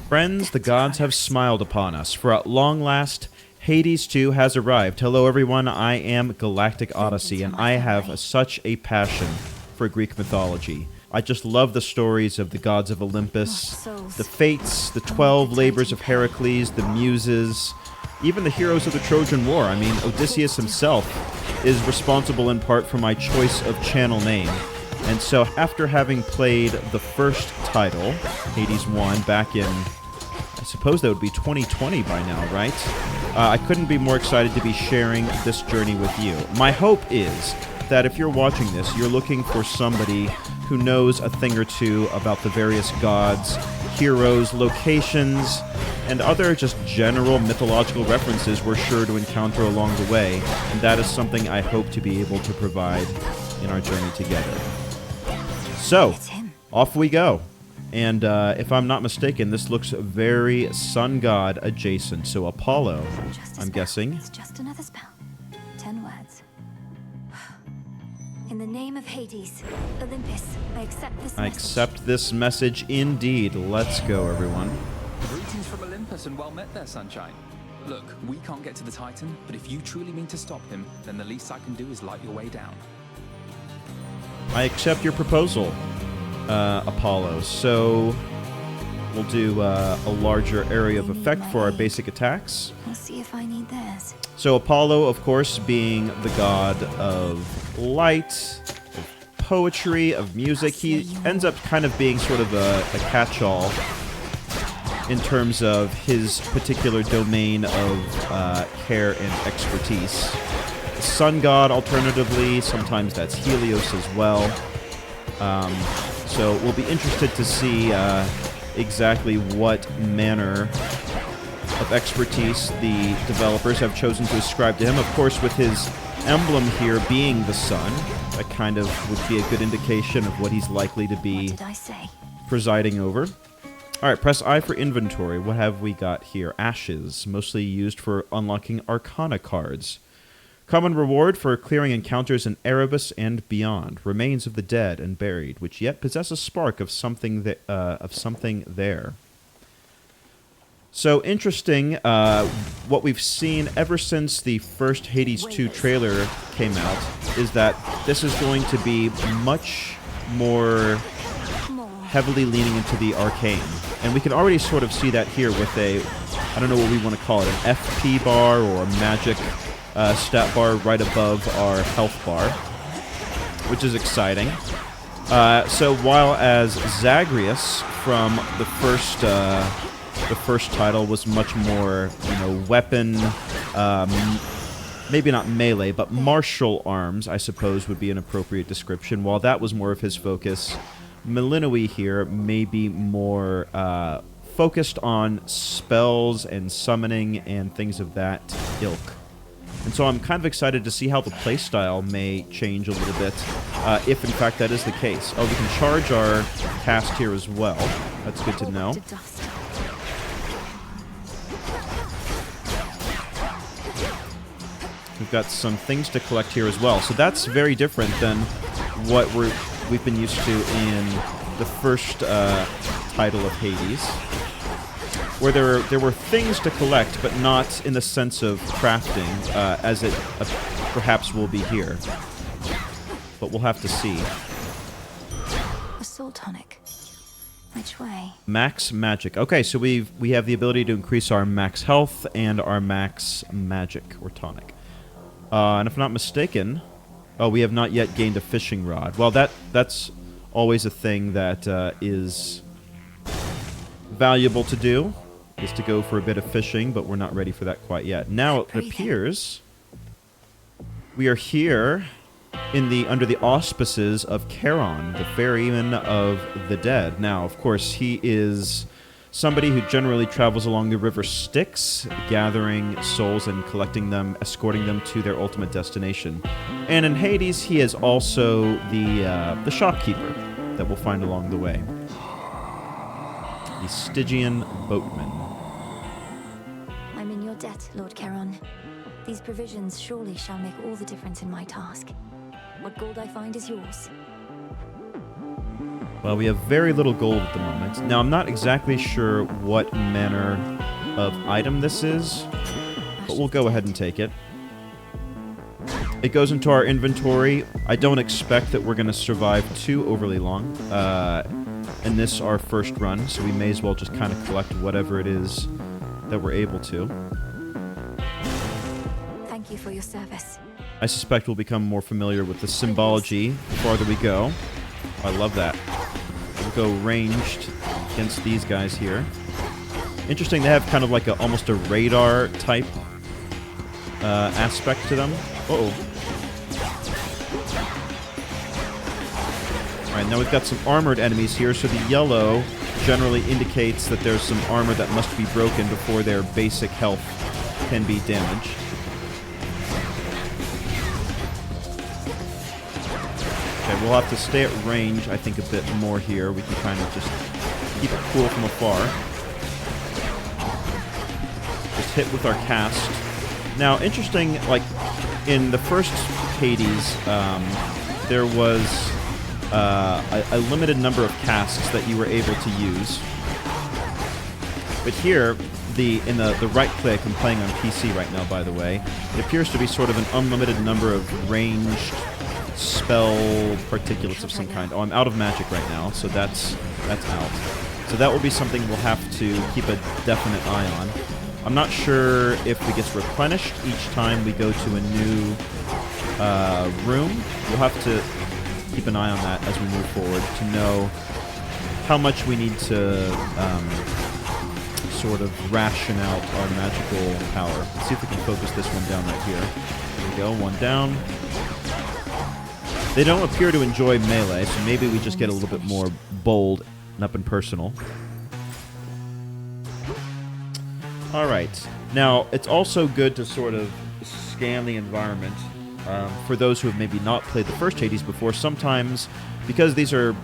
Friends, the gods have smiled upon us, for at long last, Hades too has arrived. Hello everyone, I am Galactic Odyssey, and I have such a passion for Greek mythology. I just love the stories of the gods of Olympus, the Fates, the 12 labors of Heracles, the Muses, even the heroes of the Trojan War. I mean, Odysseus himself is responsible in part for my choice of channel name. And so after having played the first title, Hades 1, back in, I suppose that would be 2020 by now, right? I couldn't be more excited to be sharing this journey with you. My hope is that if you're watching this, you're looking for somebody who knows a thing or two about the various gods, heroes, locations, and other just general mythological references we're sure to encounter along the way. And that is something I hope to be able to provide in our journey together. So, off we go. And if I'm not mistaken, this looks very sun god adjacent. So Apollo, I'm guessing. It's just another spell. 10 words. In the name of Hades, Olympus, I accept this message. I accept this message indeed. Let's go, everyone. Greetings from Olympus and well met there, sunshine. Look, we can't get to the Titan, but if you truly mean to stop him, then the least I can do is light your way down. I accept your proposal, Apollo. So we'll do a larger area of effect for our basic attacks. We'll see if I need theirs. So Apollo, of course, being the god of light, of poetry, of music, he ends up kind of being sort of a catch-all in terms of his particular domain of care and expertise. Sun god, alternatively, sometimes that's Helios as well. So we'll be interested to see exactly what manner of expertise the developers have chosen to ascribe to him. Of course, with his emblem here being the sun, that kind of would be a good indication of what he's likely to be presiding over. All right, press I for inventory. What have we got here? Ashes, mostly used for unlocking Arcana cards. Common reward for clearing encounters in Erebus and beyond. Remains of the dead and buried, which yet possess a spark of something there. So interesting, what we've seen ever since the first Hades 2 trailer came out is that this is going to be much more heavily leaning into the arcane. And we can already sort of see that here with a, I don't know what we want to call it, an FP bar or a magic stat bar right above our health bar, which is exciting. So while as Zagreus from the first title was much more, weapon, maybe not melee, but martial arms, I suppose would be an appropriate description. While that was more of his focus, Melinoe here may be more focused on spells and summoning and things of that ilk. And so I'm kind of excited to see how the playstyle may change a little bit, if in fact that is the case. Oh, we can charge our cast here as well. That's good to know. We've got some things to collect here as well. So that's very different than what we've been used to in the first title of Hades, where there were things to collect, but not in the sense of crafting, as it perhaps will be here. But we'll have to see. A soul tonic. Which way? Max magic. Okay, so we have the ability to increase our max health and our max magic or tonic. And if I'm not mistaken, we have not yet gained a fishing rod. Well, that's always a thing that is valuable to do, is to go for a bit of fishing, but we're not ready for that quite yet. Now it appears we are here under the auspices of Charon, the ferryman of the dead. Now, of course, he is somebody who generally travels along the river Styx, gathering souls and collecting them, escorting them to their ultimate destination. And in Hades, he is also the shopkeeper that we'll find along the way. The Stygian boatman. I'm in your debt, Lord Charon. These provisions surely shall make all the difference in my task. What gold I find is yours. Well, we have very little gold at the moment. Now, I'm not exactly sure what manner of item this is, but we'll go ahead and take it. It goes into our inventory. I don't expect that we're going to survive too overly long in this, our first run, so we may as well just kind of collect whatever it is that we're able to. Thank you for your service. I suspect we'll become more familiar with the symbology the farther we go. I love that. We'll go ranged against these guys here. Interesting, they have kind of like almost a radar type aspect to them. Uh-oh. Alright, now we've got some armored enemies here, so the yellow generally indicates that there's some armor that must be broken before their basic health can be damaged. Okay, we'll have to stay at range, I think, a bit more here. We can kind of just keep it cool from afar. Just hit with our cast. Now, interesting, like, in the first Hades, there was a limited number of casts that you were able to use. But here, in the right click, I'm playing on PC right now, by the way, it appears to be sort of an unlimited number of ranged spell particulates of some kind. Oh, I'm out of magic right now, so that's out. So that will be something we'll have to keep a definite eye on. I'm not sure if it gets replenished each time we go to a new room. We'll have to keep an eye on that as we move forward to know how much we need to sort of ration out our magical power. Let's see if we can focus this one down right here. There we go, one down. They don't appear to enjoy melee, so maybe we just get a little bit more bold and up and personal. Alright, now it's also good to sort of scan the environment. For those who have maybe not played the first Hades before, sometimes, because these are,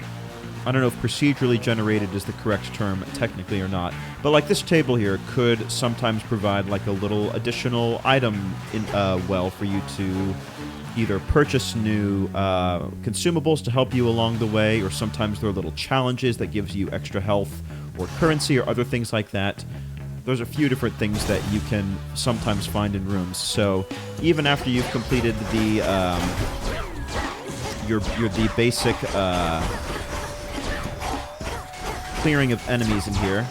I don't know if procedurally generated is the correct term technically or not, but like this table here could sometimes provide like a little additional item well for you to either purchase new consumables to help you along the way, or sometimes there are little challenges that gives you extra health or currency or other things like that. There's a few different things that you can sometimes find in rooms. So even after you've completed the the basic clearing of enemies in here,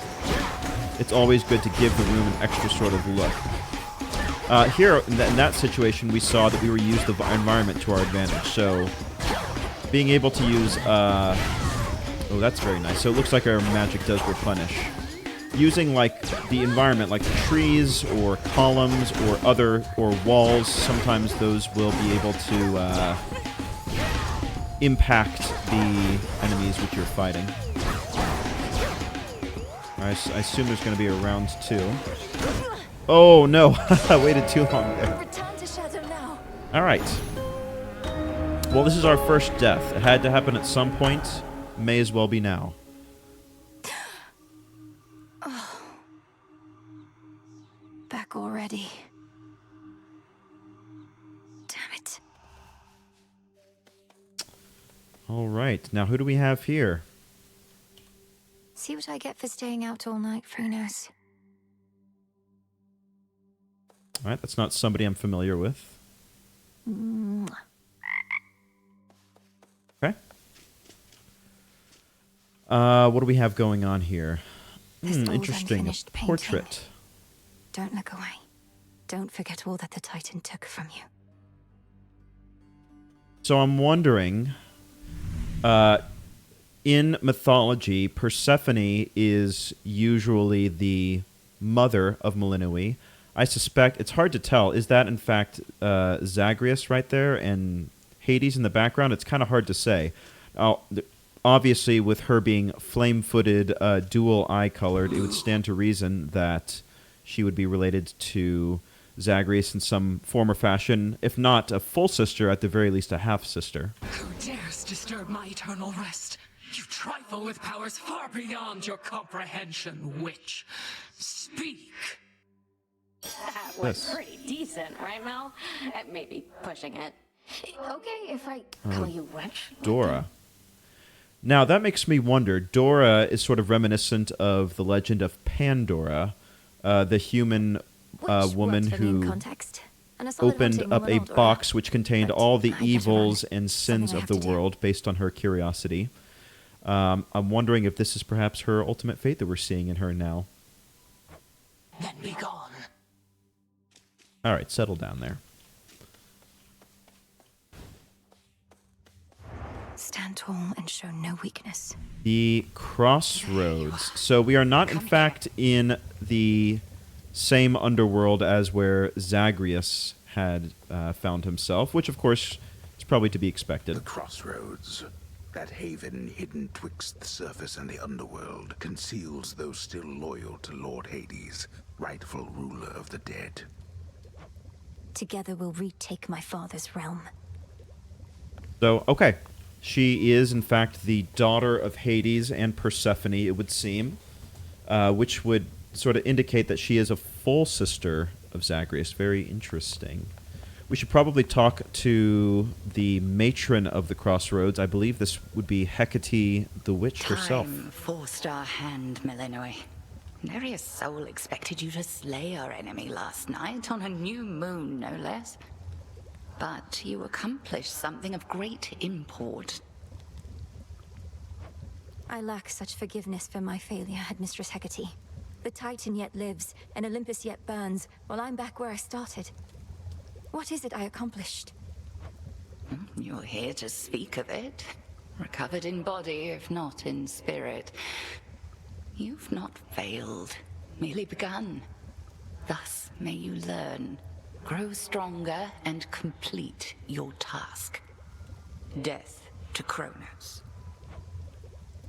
it's always good to give the room an extra sort of look. Here, in that situation, we saw that we were using the environment to our advantage. So, being able to use... oh, that's very nice. So it looks like our magic does replenish. Using, like, the environment, like trees or columns or walls, sometimes those will be able to impact the enemies which you're fighting. I assume there's going to be a round 2. Oh, no. I waited too long there. Return to Shadow now. Alright. Well, this is our first death. It had to happen at some point. May as well be now. Oh. Back already. Damn it. Alright. Now, who do we have here? See what I get for staying out all night, Frunos. Alright, that's not somebody I'm familiar with. Okay. What do we have going on here? Interesting. A portrait. Don't look away. Don't forget all that the Titan took from you. So I'm wondering, in mythology, Persephone is usually the mother of Melinoe. I suspect, it's hard to tell, is that in fact Zagreus right there and Hades in the background? It's kind of hard to say. Obviously, with her being flame-footed, dual eye-colored, it would stand to reason that she would be related to Zagreus in some form or fashion, if not a full sister, at the very least a half-sister. Who dares disturb my eternal rest? You trifle with powers far beyond your comprehension, witch. Speak! That was pretty decent, right, Mel? Maybe pushing it. Okay, if I call you witch. Dora. Now, that makes me wonder. Dora is sort of reminiscent of the legend of Pandora, the human Which woman worked for me in who context, and a solid opened hunting up a woman, Dora. box which contained But all the I get evils around. and sins Something I of have the to do. world based on her curiosity. I'm wondering if this is perhaps her ultimate fate that we're seeing in her now. Then be gone. All right, settle down there. Stand tall and show no weakness. The Crossroads. So we are not, in fact, in the same underworld as where Zagreus had found himself, which, of course, is probably to be The expected. Crossroads, that haven hidden twixt the surface and the underworld, conceals those still loyal to Lord Hades, rightful ruler of the dead. Together we'll retake my father's realm. So, okay. She is, in fact, the daughter of Hades and Persephone, it would seem, which would sort of indicate that she is a full sister of Zagreus. Very interesting. We should probably talk to the matron of the Crossroads. I believe this would be Hecate the witch herself. Time forced our hand, Melinoe. Nary a soul expected you to slay our enemy last night, on a new moon, no less. But you accomplished something of great import. I lack such forgiveness for my failure, Headmistress Hecate. The Titan yet lives, and Olympus yet burns, while I'm back where I started. What is it I accomplished? You're here to speak of it. Recovered in body, if not in spirit. You've not failed, merely begun. Thus may you learn, grow stronger, and complete your task. Death to Kronos.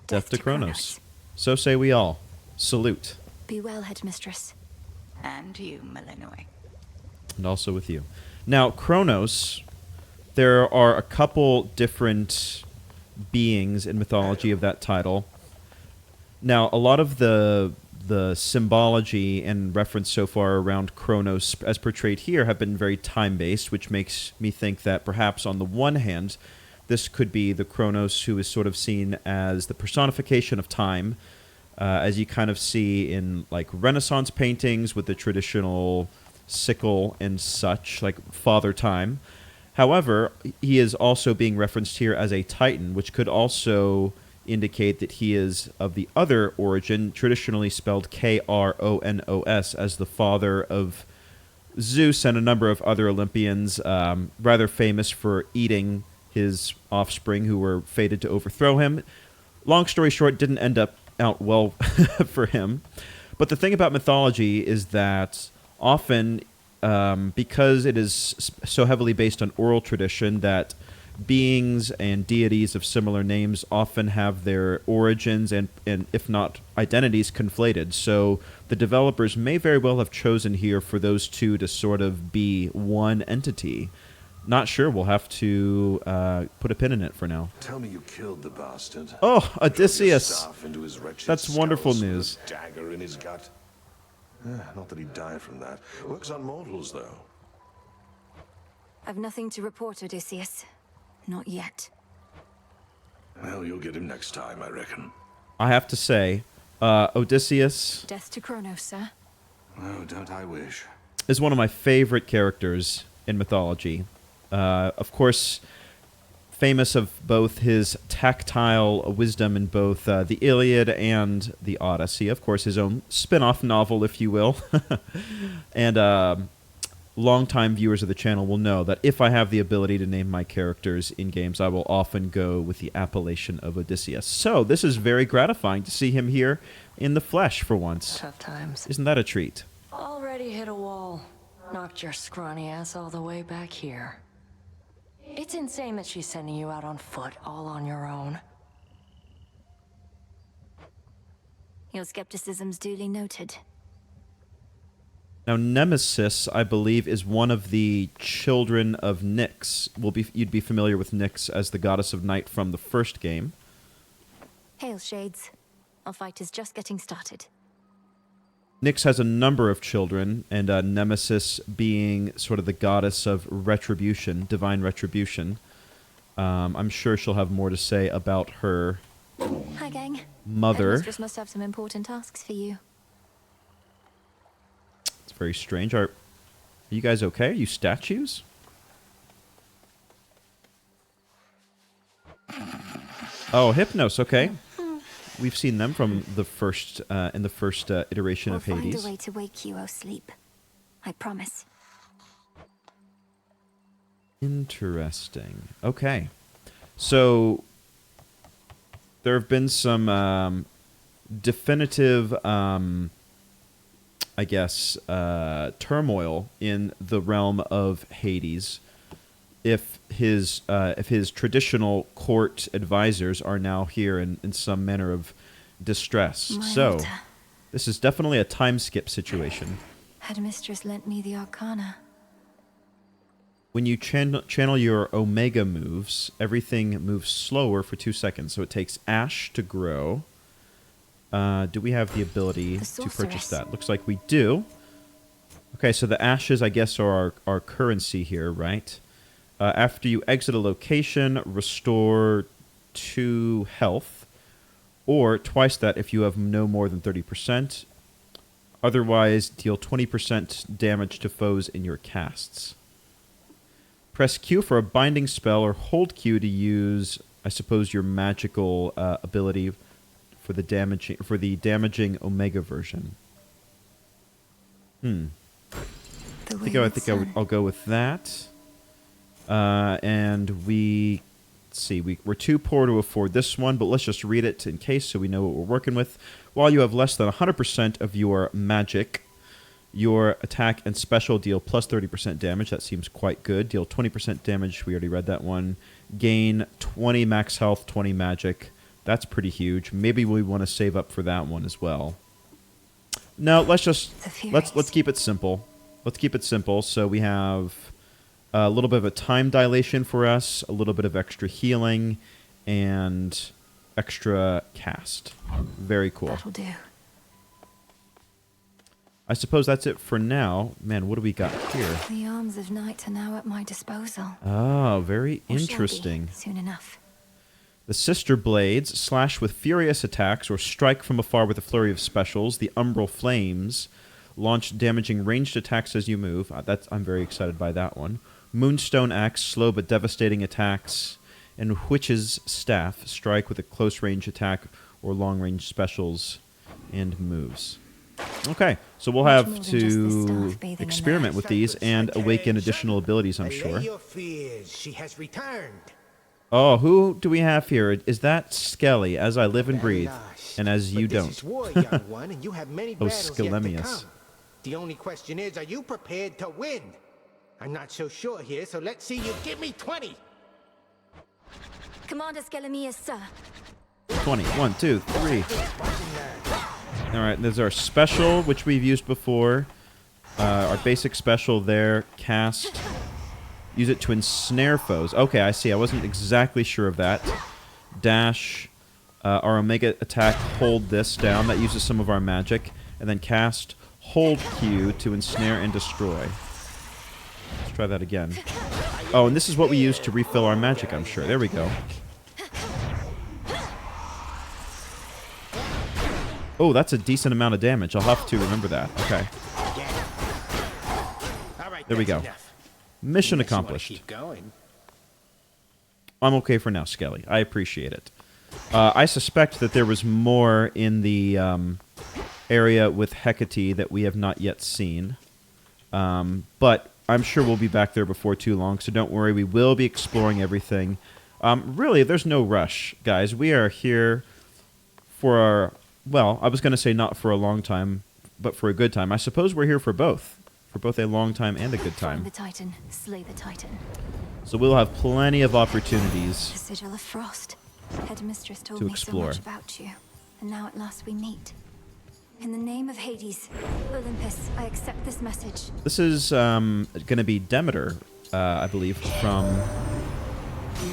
Death to Kronos. So say we all. Salute. Be well, Headmistress. And you, Melinoe. And also with you. Now, Kronos, there are a couple different beings in mythology of that title. Now, a lot of the symbology and reference so far around Kronos, as portrayed here, have been very time-based, which makes me think that perhaps on the one hand, this could be the Kronos who is sort of seen as the personification of time, as you kind of see in like Renaissance paintings with the traditional sickle and such, like Father Time. However, he is also being referenced here as a Titan, which could also indicate that he is of the other origin, traditionally spelled Kronos, as the father of Zeus and a number of other Olympians, rather famous for eating his offspring who were fated to overthrow him. Long story short, didn't end up out well for him. But the thing about mythology is that often, because it is so heavily based on oral tradition, that beings and deities of similar names often have their origins and if not identities, conflated. So the developers may very well have chosen here for those two to sort of be one entity. Not sure. We'll have to put a pin in it for now. Tell me you killed the bastard. Oh, Drove your Odysseus. staff into his wretched That's wonderful skulls with a news. Dagger in his gut. Not that he died from that. Works on mortals, though. I've nothing to report, Odysseus. Not yet. Well, you'll get him next time, I reckon. I have to say, Odysseus Death to Kronos, sir. Oh, don't I wish. is one of my favorite characters in mythology. Of course, famous of both his tactile wisdom in both the Iliad and the Odyssey. Of course, his own spin-off novel, if you will. And longtime viewers of the channel will know that if I have the ability to name my characters in games, I will often go with the appellation of Odysseus. So this is very gratifying to see him here in the flesh for once. Tough times. Isn't that a treat? Already hit a wall. Knocked your scrawny ass all the way back here. It's insane that she's sending you out on foot, all on your own. Your skepticism's duly noted. Now, Nemesis, I believe, is one of the children of Nyx. You'd be familiar with Nyx as the goddess of night from the first game. Hail, Shades. Our fight is just getting started. Nyx has a number of children, and Nemesis being sort of the goddess of retribution, divine retribution. I'm sure she'll have more to say about her Hi, gang. mother. Mistress must have some important tasks for you. It's very strange. Are you guys okay? Are you statues? Oh, Hypnos. Okay. We've seen them from the first in the first iteration of Hades. We'll find a way to wake you, O sleep. I promise. Interesting. Okay. So there have been some definitive, I guess, turmoil in the realm of Hades. If his traditional court advisors are now here in some manner of distress. So this is definitely a time skip situation. Had Mistress lent me the Arcana? When you channel your Omega moves, everything moves slower for 2 seconds. So it takes Ash to grow. Do we have the ability to purchase that? Looks like we do. Okay, so the Ashes, I guess, are our currency here, right? After you exit a location, restore 2 health. Or twice that if you have no more than 30%. Otherwise, deal 20% damage to foes in your casts. Press Q for a binding spell, or hold Q to use, I suppose, your magical ability for the damaging Omega version. I think I'll go with that. And let's see, we're too poor to afford this one, but let's just read it in case so we know what we're working with. While you have less than 100% of your magic, your attack and special deal plus 30% damage. That seems quite good. Deal 20% damage. We already read that one. Gain 20 max health, 20 magic. That's pretty huge. Maybe we want to save up for that one as well. No, let's keep it simple. Let's keep it simple. So we have a little bit of a time dilation for us, a little bit of extra healing, and extra cast. Very cool. That'll do. I suppose that's it for now. Man, what do we got here? The arms of night are now at my disposal. Oh, very Or shall interesting. be, soon enough. The Sister Blades slash with furious attacks or strike from afar with a flurry of specials. The Umbral Flames launch damaging ranged attacks as you move. I'm very excited by that one. Moonstone Axe, slow but devastating attacks. And Witch's Staff, strike with a close range attack or long range specials and moves. Okay, so we'll have to experiment with these and awaken additional abilities, I'm sure. She has returned. Oh, who do we have here? Is that Skelly, as I live and breathe, and as you don't? Oh, Skelemius. The only question is, are you prepared to win? I'm not so sure here, so let's see you give me 20. Commander Skelemius, sir. 20. 1, 2, 3. All right, there's our special, which we've used before. Our basic special there, cast. Use it to ensnare foes. Okay, I see. I wasn't exactly sure of that. Dash. Our Omega attack, hold this down. That uses some of our magic. And then cast, hold Q to ensnare and destroy. Let's try that again. Oh, and this is what we use to refill our magic, I'm sure. There we go. Oh, that's a decent amount of damage. I'll have to remember that. Okay. There we go. Mission accomplished. I'm okay for now, Skelly. I appreciate it. I suspect that there was more in the area with Hecate that we have not yet seen. But I'm sure we'll be back there before too long, so don't worry. We will be exploring everything. Really, there's no rush, guys. We are here for our... Well, I was going to say not for a long time, but for a good time. I suppose we're here for both. For both a long time and a good time. Find the Titan, slay the Titan. So we'll have plenty of opportunities The Sigil of Frost. Headmistress told to me explore. so much about you. And now at last we meet. In the name of Hades, Olympus, I accept this message. This is going to be Demeter, I believe, from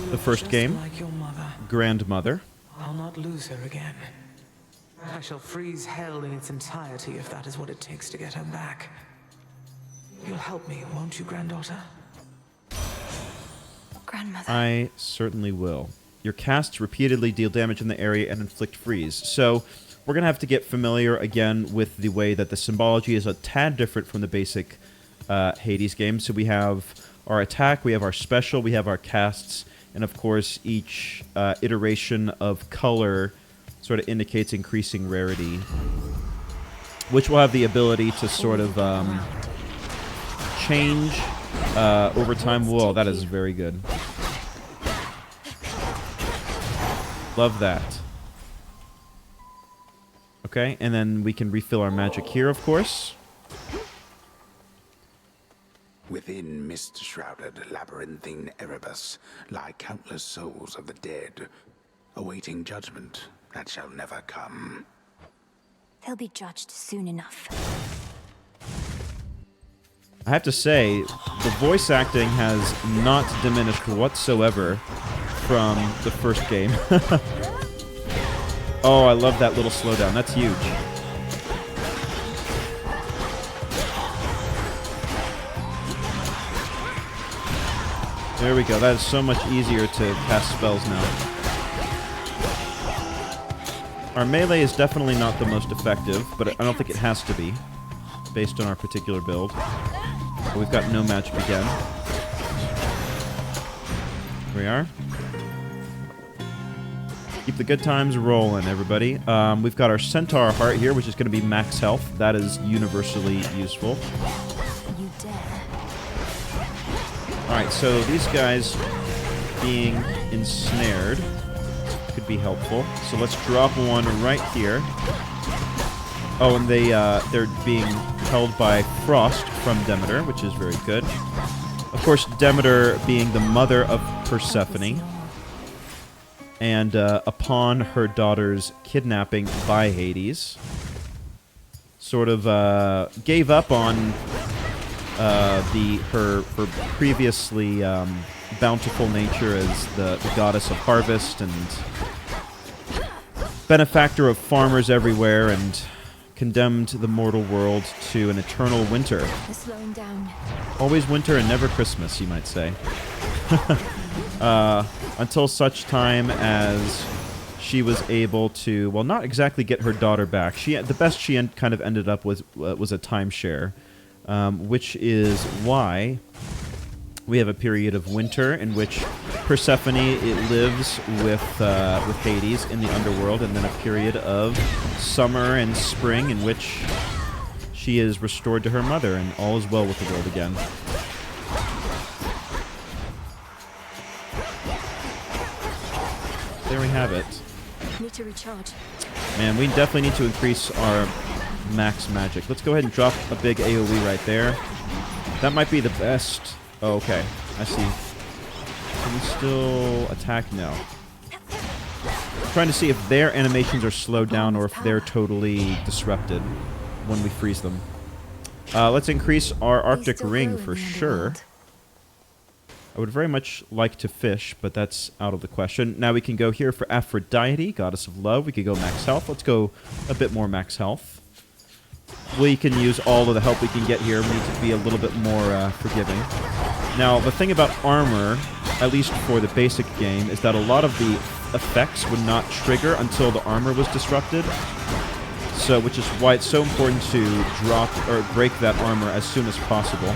the first game. Like your mother. Grandmother. I'll not lose her again. I shall freeze hell in its entirety if that is what it takes to get her back. You'll help me, won't you, granddaughter? Grandmother. I certainly will. Your casts repeatedly deal damage in the area and inflict freeze. So we're going to have to get familiar again with the way that the symbology is a tad different from the basic Hades game. So we have our attack, we have our special, we have our casts, and of course each iteration of color sort of indicates increasing rarity, which will have the ability to sort of change over time. Whoa, that is very good. Love that. Okay, and then we can refill our magic here, of course. Within mist-shrouded labyrinthine Erebus lie countless souls of the dead, awaiting judgment that shall never come. They'll be judged soon enough. I have to say, the voice acting has not diminished whatsoever from the first game. Oh, I love that little slowdown. That's huge. There we go. That is so much easier to cast spells now. Our melee is definitely not the most effective, but I don't think it has to be, based on our particular build. But we've got no magic again. Here we are. Keep the good times rolling, everybody. We've got our Centaur Heart here, which is going to be max health. That is universally useful. You dare. Alright, so these guys being ensnared could be helpful. So let's drop one right here. Oh, and they're being held by Frost from Demeter, which is very good. Of course, Demeter being the mother of Persephone. And upon her daughter's kidnapping by Hades, sort of gave up on her previously bountiful nature as the goddess of harvest and benefactor of farmers everywhere, and condemned the mortal world to an eternal winter. They're slowing down. Always winter and never Christmas, you might say. Until such time as she was able to, well, not exactly get her daughter back. The best she kind of ended up with was a timeshare, which is why we have a period of winter in which Persephone lives with Hades in the Underworld, and then a period of summer and spring in which she is restored to her mother, and all is well with the world again. There we have it. Need to recharge. Man, we definitely need to increase our max magic. Let's go ahead and drop a big AoE right there. That might be the best. Oh, okay. I see. Can we still attack? No. I'm trying to see if their animations are slowed down or if they're totally disrupted when we freeze them. Let's increase our Arctic Ring for sure. I would very much like to fish, but that's out of the question. Now we can go here for Aphrodite, goddess of love. We could go max health. Let's go a bit more max health. We can use all of the help we can get here. We need to be a little bit more forgiving. Now, the thing about armor, at least for the basic game, is that a lot of the effects would not trigger until the armor was disrupted. So, which is why it's so important to drop or break that armor as soon as possible.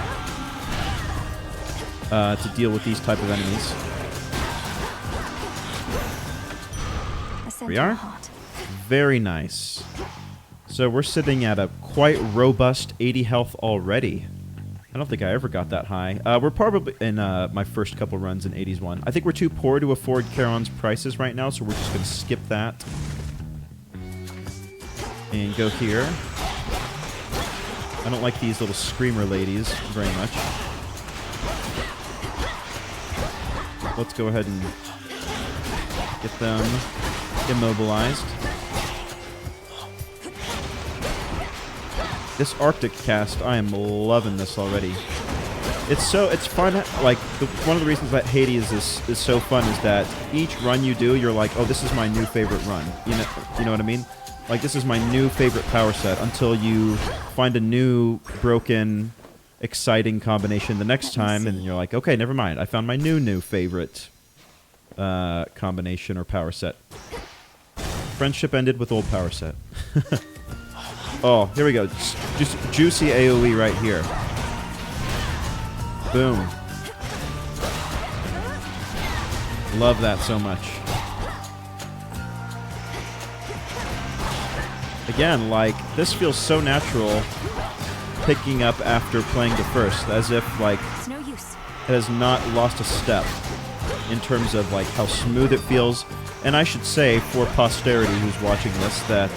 To deal with these type of enemies. Here we are. Very nice. So we're sitting at a quite robust 80 health already. I don't think I ever got that high. We're probably in my first couple runs in 80s one. I think we're too poor to afford Charon's prices right now, so we're just going to skip that. And go here. I don't like these little screamer ladies very much. Let's go ahead and get them immobilized. This Arctic cast, I am loving this already. It's fun. Like one of the reasons that Hades is so fun is that each run you do, you're like, oh, this is my new favorite run. You know what I mean? Like this is my new favorite power set until you find a new broken, exciting combination the next time, and you're like, okay, never mind. I found my new favorite. combination or power set. Friendship ended with old power set. Oh, here we go. Just juicy AoE right here. Boom. Love that so much. Again, like, this feels so natural picking up after playing the first, as if, like, It's no use. it has not lost a step in terms of, like, how smooth it feels. And I should say, for posterity who's watching this, that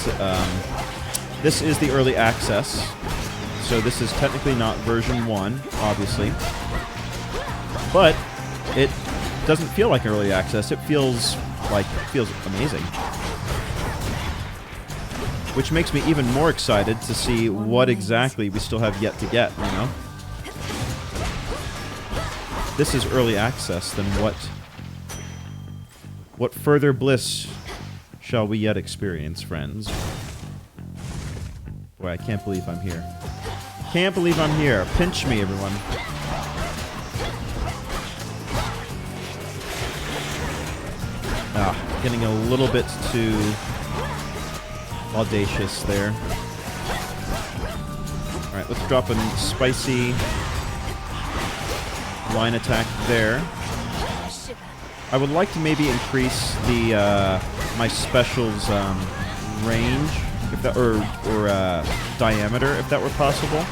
this is the early access. So this is technically not version 1, obviously. But it doesn't feel like early access. It feels amazing. Which makes me even more excited to see what exactly we still have yet to get, you know? This is early access, then what further bliss shall we yet experience, friends? Boy, I can't believe I'm here. Can't believe I'm here. Pinch me, everyone. Ah, getting a little bit too audacious there. Alright, let's drop a spicy line attack there. I would like to maybe increase the my specials range, if that, or diameter, if that were possible.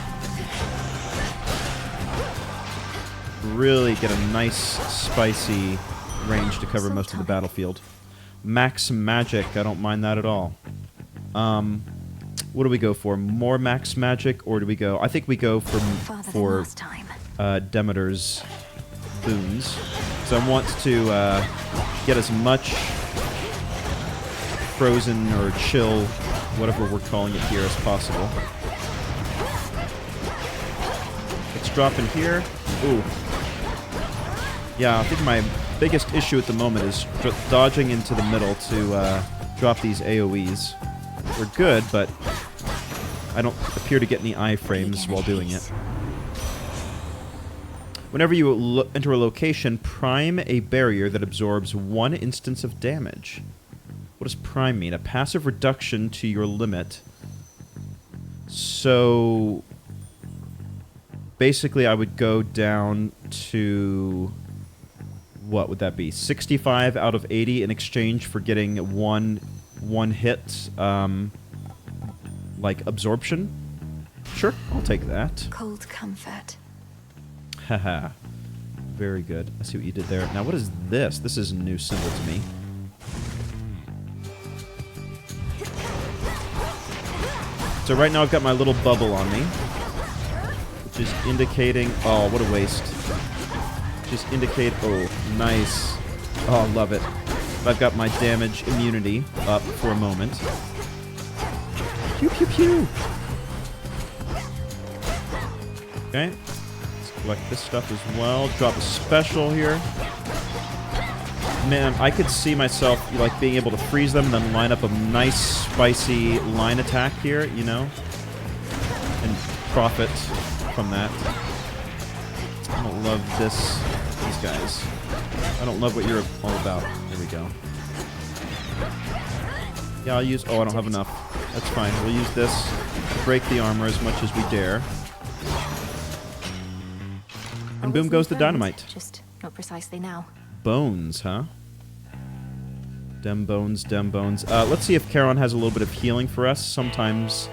Really get a nice spicy range to cover most of the battlefield. Max magic, I don't mind that at all. What do we go for? More max magic, or do we go? I think we go for Demeter's boons. So I want to get as much frozen or chill, whatever we're calling it here, as possible. Let's drop in here. Ooh. Yeah, I think my biggest issue at the moment is dodging into the middle to drop these AoEs. We're good, but I don't appear to get any iframes while doing it. Whenever you enter a location, prime a barrier that absorbs 1 instance of damage. What does prime mean? A passive reduction to your limit. So basically I would go down to, what would that be? 65 out of 80 in exchange for getting one hit, like absorption. Sure, I'll take that. Cold comfort. Haha. Very good. I see what you did there. Now, what is this? This is a new symbol to me. So right now I've got my little bubble on me, which is indicating... Oh, what a waste. Just indicate... Oh, nice. Oh, love it. I've got my damage immunity up for a moment. Pew, pew, pew! Okay. Collect this stuff as well. Drop a special here. Man, I could see myself like being able to freeze them and then line up a nice spicy line attack here, you know? And profit from that. I don't love these guys. I don't love what you're all about. There we go. Yeah, I'll use... Oh, I don't have enough. That's fine. We'll use this to break the armor as much as we dare. And boom goes the dynamite. Just not precisely now. Bones, huh? Dem bones, dem bones. Let's see if Charon has a little bit of healing for us. Sometimes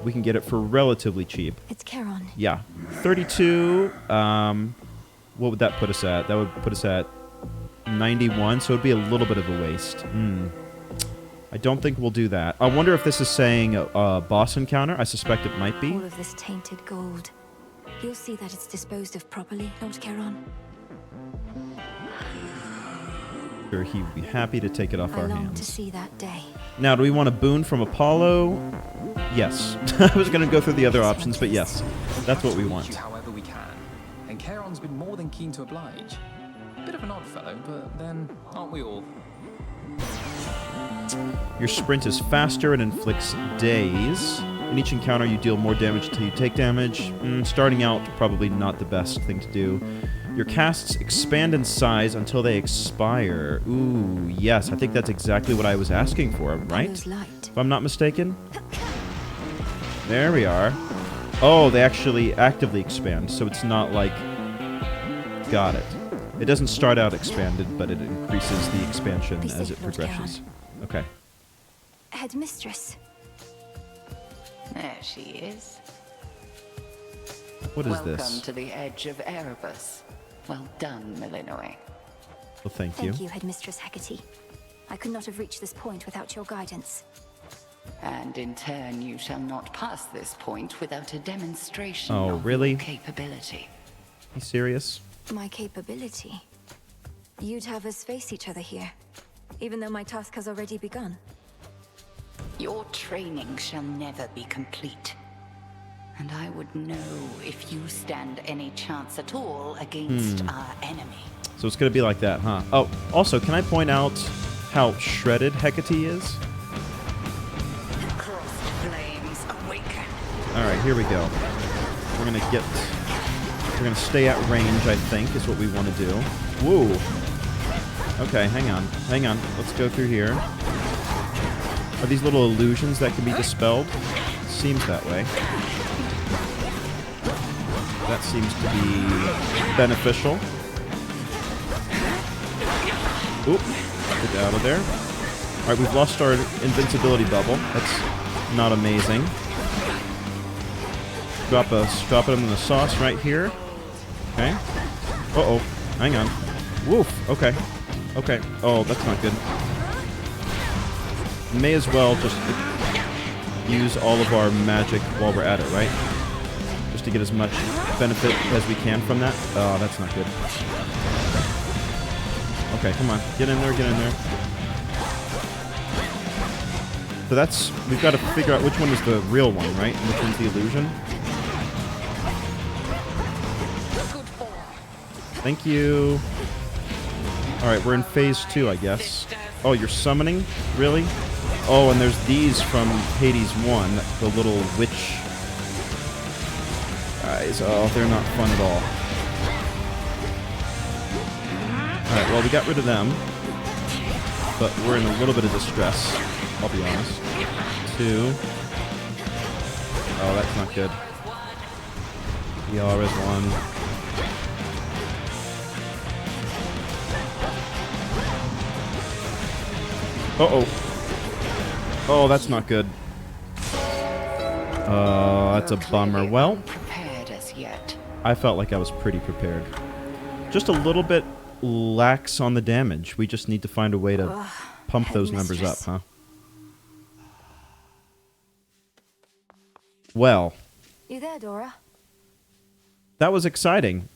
we can get it for relatively cheap. It's Charon. Yeah. 32. What would that put us at? That would put us at 91, so it would be a little bit of a waste. I don't think we'll do that. I wonder if this is saying boss encounter. I suspect it might be. All of this tainted gold. You'll see that it's disposed of properly, Lord Charon. Sure, he would be happy to take it off our I long hands. to see that day. Now, do we want a boon from Apollo? Yes. I was going to go through the other options, but yes. That's what we want. However we can. And Charon's been more than keen to oblige. Bit of an odd fellow, but then aren't we all? Your sprint is faster and inflicts daze. In each encounter, you deal more damage until you take damage. Starting out, probably not the best thing to do. Your casts expand in size until they expire. Ooh, yes, I think that's exactly what I was asking for, right? If I'm not mistaken. There we are. Oh, they actually actively expand, so it's not like... Got it. It doesn't start out expanded, but it increases the expansion as it progresses. Okay. Headmistress. There she is. What is Welcome this? to the edge of Erebus. Well done, Melinoe. Well, thank you. Thank you, Headmistress Hecate. I could not have reached this point without your guidance. And in turn, you shall not pass this point without a demonstration of really? your capability. You serious? My capability? You'd have us face each other here, even though my task has already begun. Your training shall never be complete. And I would know if you stand any chance at all against our enemy. So it's going to be like that, huh? Oh, also, can I point out how shredded Hecate is? Crossed flames awaken. Alright, here we go. We're going to get... We're going to stay at range, I think, is what we want to do. Whoa! Okay, hang on. Hang on. Let's go through here. Are these little illusions that can be dispelled? Seems that way. That seems to be beneficial. Oop. Get out of there. Alright, we've lost our invincibility bubble. That's not amazing. Drop it in the sauce right here. Okay. Uh-oh. Hang on. Woof. Okay. Okay. Oh, that's not good. May as well just use all of our magic while we're at it, right? Just to get as much benefit as we can from that. Oh, that's not good. Okay, come on. Get in there, get in there. So that's... We've got to figure out which one is the real one, right? And which one's the illusion. Thank you. Alright, we're in phase 2, I guess. Oh, you're summoning? Really? Oh, and there's these from Hades 1, the little witch guys. Oh, they're not fun at all. Alright, well, we got rid of them. But we're in a little bit of distress, I'll be honest. 2. Oh, that's not good. ER is 1. Uh-oh. Oh, that's not good. That's a bummer. Well, I felt like I was pretty prepared. Just a little bit lax on the damage. We just need to find a way to pump those numbers up, huh? Well. You there, Dora? That was exciting.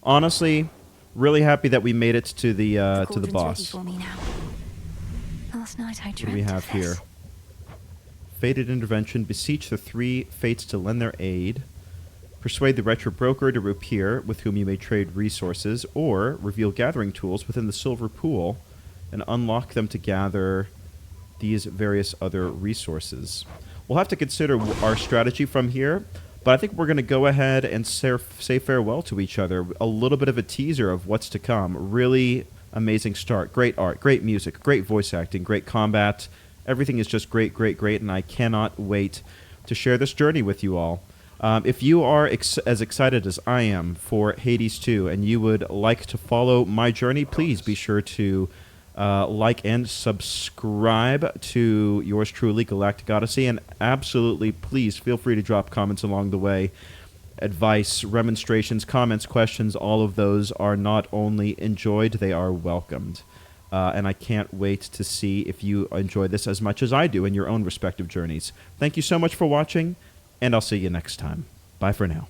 Honestly, really happy that we made it to the boss. Ready for me now. Last night I What do we have here? Fated intervention. Beseech the 3 fates to lend their aid. Persuade the retro broker to appear, with whom you may trade resources, or reveal gathering tools within the silver pool and unlock them to gather these various other resources. We'll have to consider our strategy from here, but I think we're going to go ahead and say farewell to each other. A little bit of a teaser of what's to come. Really amazing start. Great art, great music, great voice acting, great combat. Everything is just great, great, great, and I cannot wait to share this journey with you all. If you are as excited as I am for Hades 2 and you would like to follow my journey, please be sure to like and subscribe to yours truly, Galactic Odyssey, and absolutely, please feel free to drop comments along the way. Advice, remonstrations, comments, questions, all of those are not only enjoyed, they are welcomed. And I can't wait to see if you enjoy this as much as I do in your own respective journeys. Thank you so much for watching, and I'll see you next time. Bye for now.